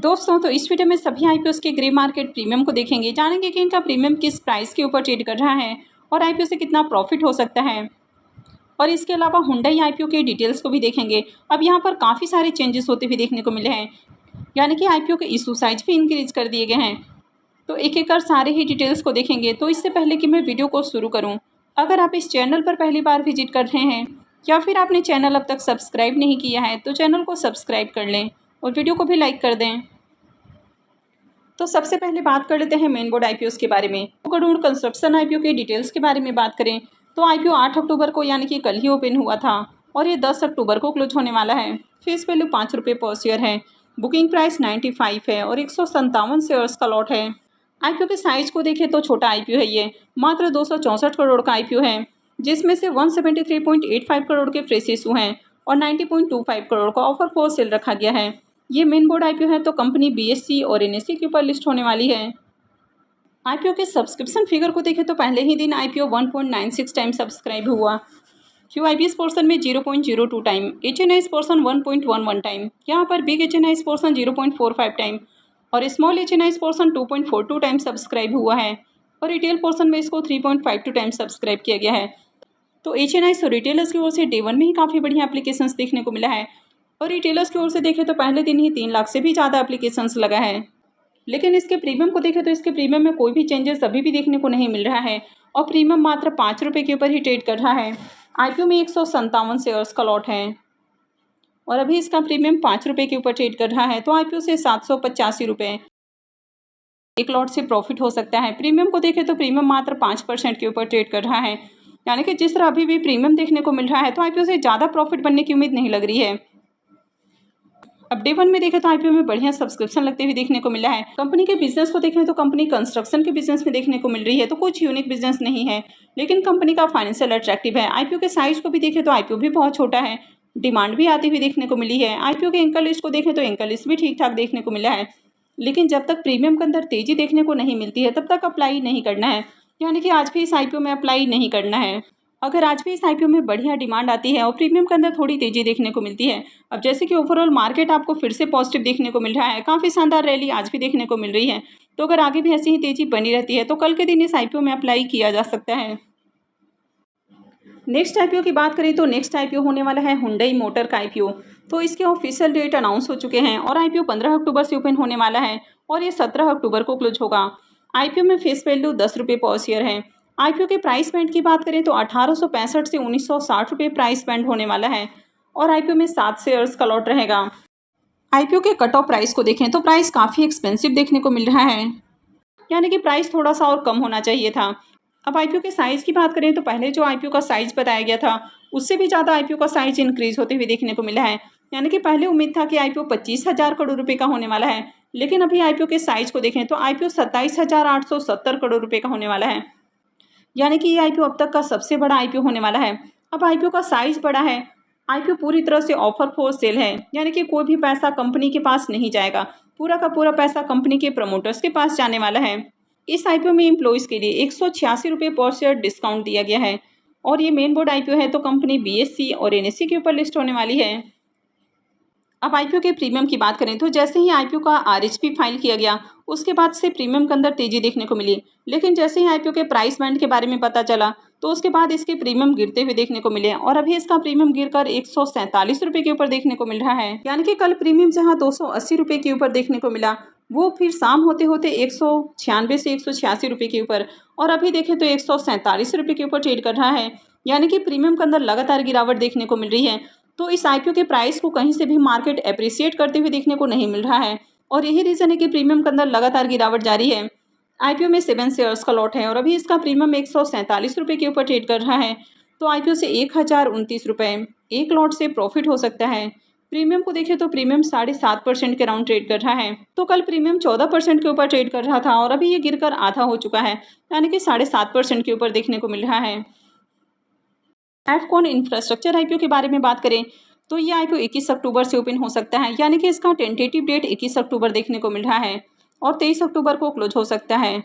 दोस्तों तो इस वीडियो में सभी आईपीओ के ग्रे मार्केट प्रीमियम को देखेंगे, जानेंगे कि इनका प्रीमियम किस प्राइस के ऊपर ट्रेड कर रहा है और आईपीओ से कितना प्रॉफिट हो सकता है। और इसके अलावा हुंडई आईपीओ के डिटेल्स को भी देखेंगे। अब यहाँ पर काफ़ी सारे चेंजेस होते हुए देखने को मिले हैं, यानी कि आईपीओ के इशू साइज भी इंक्रीज कर दिए गए हैं। तो एक एक कर सारे ही डिटेल्स को देखेंगे। तो इससे पहले कि मैं वीडियो को शुरू करूँ, अगर आप इस चैनल पर पहली बार विजिट कर रहे हैं या फिर आपने चैनल अब तक सब्सक्राइब नहीं किया है तो चैनल को सब्सक्राइब कर लें और वीडियो को भी लाइक कर दें। तो सबसे पहले बात कर लेते हैं मेन बोर्ड आईपीओ के बारे में। करोड़ कंस्ट्रक्शन आईपीओ के डिटेल्स के बारे में बात करें तो आईपीओ 8 अक्टूबर को यानी कि कल ही ओपन हुआ था और ये 10 अक्टूबर को क्लोज होने वाला है। फेस वैल्यू 5 रुपये पर शेयर है। बुकिंग प्राइस 95 है और 157 शेयर्स का लॉट है। आईपीओ के साइज को देखें तो छोटा आईपीओ है, ये मात्र 264 करोड़ का आईपीओ है, जिसमें से 173.85 करोड़ के फ्रेश इशू हैं और 90.25 करोड़ का ऑफर फॉर सेल रखा गया है। ये मेन बोर्ड आईपीओ है तो कंपनी बीएससी और एनएससी के ऊपर लिस्ट होने वाली है। आईपीओ के सब्सक्रिप्शन फिगर को देखें तो पहले ही दिन आईपीओ 1.96 टाइम सब्सक्राइब हुआ। क्यूआईबीएस पोर्शन में 0.02 टाइम, एचएनआईएस पोर्शन 1.11 टाइम, यहाँ पर बिग एचएनआईएस पोर्शन 0.45 टाइम और स्मॉल एचएनआईएस पोर्शन 2.42 टाइम सब्सक्राइब हुआ है और रिटेल पोर्शन में इसको 3.52 टाइम सब्सक्राइब किया गया है। तो एचएनआईएस और रिटेलर्स की ओर से डे वन में ही काफ़ी बढ़िया एप्लीकेशंस देखने को मिला है और रिटेलर्स की ओर से देखें तो पहले दिन ही 3 लाख से भी ज़्यादा एप्लीकेशंस लगा है। लेकिन इसके प्रीमियम को देखें तो इसके प्रीमियम में कोई भी चेंजेस अभी भी देखने को नहीं मिल रहा है और प्रीमियम मात्र 5 रुपये के ऊपर ही ट्रेड कर रहा है। आईपीओ में 157 शेयर्स का लॉट है और अभी इसका प्रीमियम 5 रुपये के ऊपर ट्रेड कर रहा है। तो आईपीओ से 785 रुपये एक लॉट से प्रॉफिट हो सकता है। प्रीमियम को देखें तो प्रीमियम मात्र 5% के ऊपर ट्रेड कर रहा है, यानी कि जिस तरह अभी भी प्रीमियम देखने को मिल रहा है तो आईपीओ से ज़्यादा प्रॉफिट बनने की उम्मीद नहीं लग रही है। अब डे वन में देखें तो आईपीओ में बढ़िया सब्सक्रिप्शन लगते हुए देखने को मिला है। कंपनी के बिजनेस को देखें तो कंपनी कंस्ट्रक्शन के बिजनेस में देखने को मिल रही है, तो कुछ यूनिक बिजनेस नहीं है, लेकिन कंपनी का फाइनेंशियल अट्रैक्टिव है। आईपीओ के साइज को भी देखें तो आईपीओ भी बहुत छोटा है, डिमांड भी आती हुई देखने को मिली है। आईपीओ के एंकर लिस्ट को देखें तो एंकर लिस्ट भी ठीक ठाक देखने को मिला है, लेकिन जब तक प्रीमियम के अंदर तेजी देखने को नहीं मिलती है तब तक अप्लाई नहीं करना है, यानी कि आज भी इस आईपीओ में अप्लाई नहीं करना है। अगर आज भी इस आईपीओ में बढ़िया डिमांड आती है और प्रीमियम के अंदर थोड़ी तेजी देखने को मिलती है, अब जैसे कि ओवरऑल मार्केट आपको फिर से पॉजिटिव देखने को मिल रहा है, काफ़ी शानदार रैली आज भी देखने को मिल रही है, तो अगर आगे भी ऐसी ही तेजी बनी रहती है तो कल के दिन इस आईपीओ में अप्लाई किया जा सकता है। नेक्स्ट आईपीओ की बात करें तो नेक्स्ट आईपीओ होने वाला है हुंडई मोटर का आईपीओ। तो इसके ऑफिशियल डेट अनाउंस हो चुके हैं और आईपीओ 15 अक्टूबर से ओपन होने वाला है और ये 17 अक्टूबर को क्लोज होगा। आईपीओ में फेस वैल्यू 10 रुपये पर शेयर है। आईपीओ के प्राइस बैंड की बात करें तो 1865 से 1960 रुपये प्राइस बैंड होने वाला है और आईपीओ में 7 शेयर्स का लॉट रहेगा। आईपीओ के कट ऑफ प्राइस को देखें तो प्राइस काफ़ी एक्सपेंसिव देखने को मिल रहा है, यानी कि प्राइस थोड़ा सा और कम होना चाहिए था। अब आईपीओ के साइज़ की बात करें तो पहले जो आईपीओ का साइज़ बताया गया था उससे भी ज़्यादा आईपीओ का साइज़ इंक्रीज होते हुए देखने को मिला है, यानी कि पहले उम्मीद था कि आईपीओ 25,000 करोड़ रुपए का होने वाला है, लेकिन अभी आईपीओ के साइज़ को देखें तो आईपीओ 27,870 करोड़ रुपए का होने वाला है, यानी कि ये आईपीओ अब तक का सबसे बड़ा आईपीओ होने वाला है। अब आईपीओ का साइज़ बड़ा है, आईपीओ पूरी तरह से ऑफर फॉर सेल है, यानी कि कोई भी पैसा कंपनी के पास नहीं जाएगा, पूरा का पूरा पैसा कंपनी के प्रमोटर्स के पास जाने वाला है। इस आईपीओ में एम्प्लॉइज़ के लिए 186 रुपये पर शेयर डिस्काउंट दिया गया है और ये मेन बोर्ड आईपीओ है तो कंपनी बीएससी और एनएससी के ऊपर लिस्ट होने वाली है। अब आईपीओ के प्रीमियम की बात करें तो जैसे ही आईपीओ का आरएचपी फाइल किया गया उसके बाद से प्रीमियम के अंदर तेजी देखने को मिली, लेकिन जैसे ही आईपीओ के प्राइस बैंड के बारे में पता चला तो उसके बाद इसके प्रीमियम गिरते हुए देखने को मिले और अभी इसका प्रीमियम गिरकर 147 रुपये के ऊपर देखने को मिल रहा है, यानी कि कल प्रीमियम जहां 280 रुपये के ऊपर देखने को मिला वो फिर शाम होते होते 196 से 186 रुपये के ऊपर और अभी देखें तो 147 रुपये के ऊपर ट्रेड कर रहा है, यानी कि प्रीमियम के अंदर लगातार गिरावट देखने को मिल रही है। तो इस आईपीओ के प्राइस को कहीं से भी मार्केट अप्रिशिएट करते हुए देखने को नहीं मिल रहा है और यही रीज़न है कि प्रीमियम के अंदर लगातार गिरावट जारी है। आईपीओ में 7 शेयर्स का लॉट है और अभी इसका प्रीमियम 147 रुपये के ऊपर ट्रेड कर रहा है, तो आईपीओ से 1029 रुपये एक लॉट से प्रॉफिट हो सकता है। प्रीमियम को देखें तो प्रीमियम 7.5% के राउंड ट्रेड कर रहा है, तो कल प्रीमियम 14% के ऊपर ट्रेड कर रहा था और अभी ये गिरकर आधा हो चुका है, यानी कि 7.5% के ऊपर देखने को मिल रहा है। एफकॉन इंफ्रास्ट्रक्चर आईपीओ के बारे में बात करें तो ये आईपीओ 21 अक्टूबर से ओपन हो सकता है, यानी कि इसका टेंटेटिव डेट 21 अक्टूबर देखने को मिल रहा है और 23 अक्टूबर को क्लोज हो सकता है।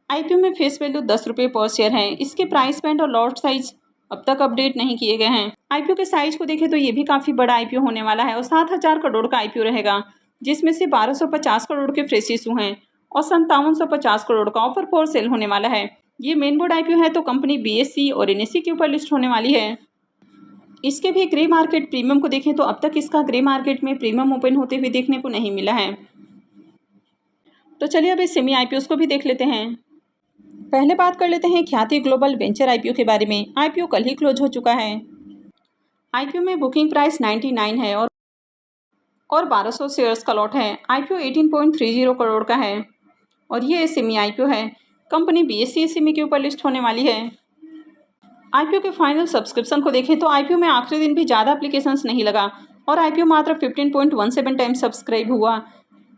आईपीओ में फेस वैल्यू 10 रुपये पर शेयर है। इसके प्राइस बैंड और लॉट साइज अब तक अपडेट नहीं किए गए हैं। आईपीओ के साइज को देखें तो ये भी काफ़ी बड़ा आईपीओ होने वाला है और 7,000 करोड़ का आईपीओ रहेगा, जिसमें से 1,250 करोड़ के फ्रेश इशू हैं और 5750 करोड़ का ऑफर फॉर सेल होने वाला है। ये मेन बोर्ड आईपीओ है तो कंपनी बीएसई और एनएसई के ऊपर लिस्ट होने वाली है। इसके भी ग्रे मार्केट प्रीमियम को देखें तो अब तक इसका ग्रे मार्केट में प्रीमियम ओपन होते हुए देखने को नहीं मिला है। तो चलिए अब इस सेमी आईपीओ को भी देख लेते हैं। पहले बात कर लेते हैं ख्याति ग्लोबल वेंचर आईपीओ के बारे में। आईपीओ कल ही क्लोज हो चुका है। आईपीओ में बुकिंग प्राइस 99 है और 1200 शेयर्स का लॉट है। आईपीओ 18.30 करोड़ का है और ये सेमी आईपीओ है। कंपनी बीएसई सेमी के ऊपर लिस्ट होने वाली है। आईपीओ के फाइनल सब्सक्रिप्शन को देखें तो आईपीओ में आखिरी दिन भी ज़्यादा एप्लीकेशंस नहीं लगा और आईपीओ मात्र 15.17 टाइम सब्सक्राइब हुआ।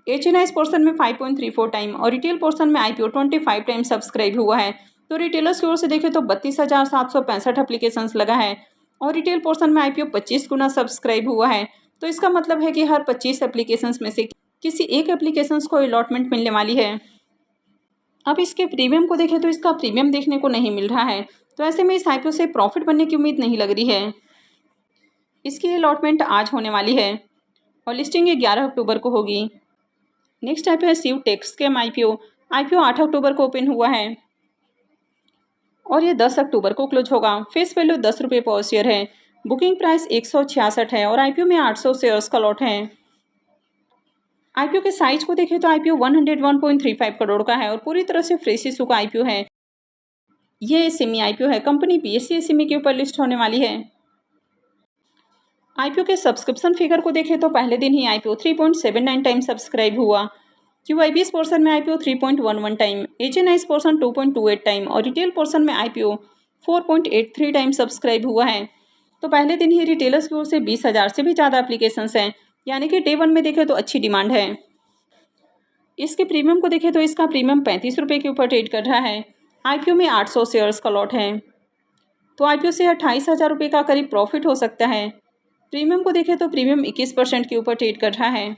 एचएनआईस पोर्शन में 5.34 टाइम और रिटेल पोर्शन में आईपीओ 25 टाइम सब्सक्राइब हुआ है। तो रिटेलर्स की ओर से देखें तो 32,765 एप्लीकेशंस लगा है और रिटेल पोर्शन में आईपीओ 25 गुना सब्सक्राइब हुआ है। तो इसका मतलब है कि हर 25 एप्लीकेशंस में से किसी एक एप्लीकेशंस को अलॉटमेंट मिलने वाली है। अब इसके प्रीमियम को देखें तो इसका प्रीमियम देखने को नहीं मिल रहा है, तो ऐसे में इस आईपीओ से प्रॉफिट बनने की उम्मीद नहीं लग रही है। इसकी अलॉटमेंट आज होने वाली है और लिस्टिंग 11 अक्टूबर को होगी। नेक्स्ट आईपीओ है शिव टेक्सकेम आईपीओ। आईपीओ 8 अक्टूबर को ओपन हुआ है और ये 10 अक्टूबर को क्लोज होगा। फेस वैल्यू 10 रुपये पर शेयर है। बुकिंग प्राइस 166 है और आईपीओ में 800 शेयर्स का लॉट है। आईपीओ के साइज को देखें तो आईपीओ 101.35 करोड़ का है और पूरी तरह से फ्रेश इशू का आईपीओ है। ये सेमी आईपीओ है। कंपनी बीएसई सेमी के ऊपर लिस्ट होने वाली है। आईपीओ के सब्सक्रिप्शन फिगर को देखें तो पहले दिन ही आईपीओ 3.79 टाइम सब्सक्राइब हुआ। क्यूआईबीएस पोर्शन में IPO 3.11 time, HNIs portion 2.28 time और रिटेल पोर्शन में आईपीओ 4.83 टाइम सब्सक्राइब हुआ है। तो पहले दिन ही रिटेलर्स की ओर से 20,000 से भी ज़्यादा एप्लीकेशंस हैं, यानी कि डे 1 में देखें तो अच्छी डिमांड है। इसके प्रीमियम को देखें तो इसका प्रीमियम 35 रुपये के ऊपर ट्रेड कर रहा है। आईपीओ में 800 शेयर्स का लॉट है, तो आईपीओ से 28,000 रुपये का करीब प्रॉफिट हो सकता है। प्रीमियम को देखें तो प्रीमियम 21% के ऊपर ट्रेड कर रहा है।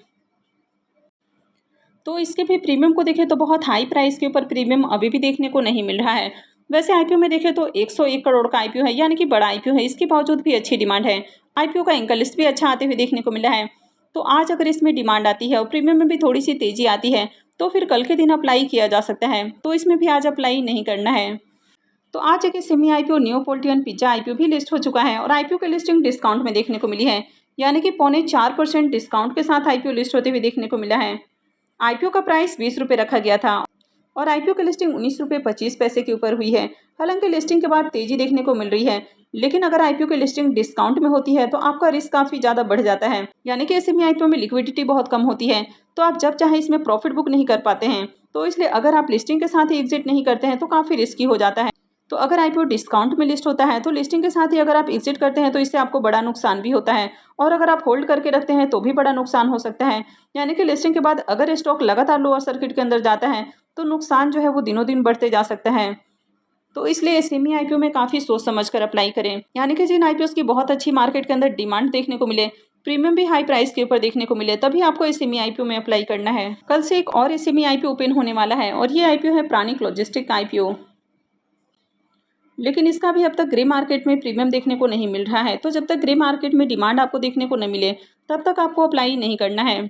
तो इसके भी प्रीमियम को देखें तो बहुत हाई प्राइस के ऊपर प्रीमियम अभी भी देखने को नहीं मिल रहा है। वैसे आईपीओ में देखें तो 101 करोड़ का आईपीओ है, यानी कि बड़ा आईपीओ है। इसके बावजूद भी अच्छी डिमांड है। आईपीओ का एंकर लिस्ट भी अच्छा आते हुए देखने को मिला है। तो आज अगर इसमें डिमांड आती है और प्रीमियम में भी थोड़ी सी तेज़ी आती है तो फिर कल के दिन अप्लाई किया जा सकता है। तो इसमें भी आज अप्लाई नहीं करना है। तो आज एक सेमी आईपीओ नियोपोलिटन पिज्जा आईपीओ भी लिस्ट हो चुका है और आईपीओ की लिस्टिंग डिस्काउंट में देखने को मिली है, यानी कि 0.4% डिस्काउंट के साथ आईपीओ लिस्ट होते हुए देखने को मिला है। आईपीओ का प्राइस 20 रुपये रखा गया था और आईपीओ की लिस्टिंग 19 रुपये 25 पैसे के ऊपर हुई है। हालांकि लिस्टिंग के बाद तेजी देखने को मिल रही है, लेकिन अगर आईपीओ की लिस्टिंग डिस्काउंट में होती है तो आपका रिस्क काफ़ी ज़्यादा बढ़ जाता है, यानी कि ऐसे में आईपीओ में लिक्विडिटी बहुत कम होती है, तो आप जब चाहे इसमें प्रॉफिट बुक नहीं कर पाते हैं। तो इसलिए अगर आप लिस्टिंग के साथ ही एग्जिट नहीं करते हैं तो काफ़ी रिस्की हो जाता है। तो अगर आईपीओ डिस्काउंट में लिस्ट होता है तो लिस्टिंग के साथ ही अगर आप एग्जिट करते हैं तो इससे आपको बड़ा नुकसान भी होता है, और अगर आप होल्ड करके रखते हैं तो भी बड़ा नुकसान हो सकता है। यानी कि लिस्टिंग के बाद अगर स्टॉक लगातार लोअर सर्किट के अंदर जाता है तो नुकसान जो है वो दिनों दिन बढ़ते जा सकता है। तो इसलिए सेमी आईपीओ में काफ़ी सोच समझ कर अप्लाई करें, यानी कि जिन आईपीओ की बहुत अच्छी मार्केट के अंदर डिमांड देखने को मिले, प्रीमियम भी हाई प्राइस के ऊपर देखने को मिले, तभी आपको एसएमई आईपीओ में अप्लाई करना है। कल से एक और एसएमई आईपीओ ओपन होने वाला है और ये आईपीओ है प्राणिक लॉजिस्टिक आईपीओ, लेकिन इसका भी अब तक ग्रे मार्केट में प्रीमियम देखने को नहीं मिल रहा है। तो जब तक ग्रे मार्केट में डिमांड आपको देखने को न मिले तब तक आपको अप्लाई नहीं करना है।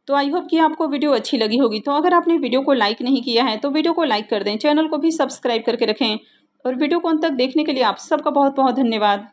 तो आई होप कि आपको वीडियो अच्छी लगी होगी। तो अगर आपने वीडियो को लाइक नहीं किया है तो वीडियो को लाइक कर दें, चैनल को भी सब्सक्राइब करके रखें और वीडियो को अंत तक देखने के लिए आप सबका बहुत बहुत धन्यवाद।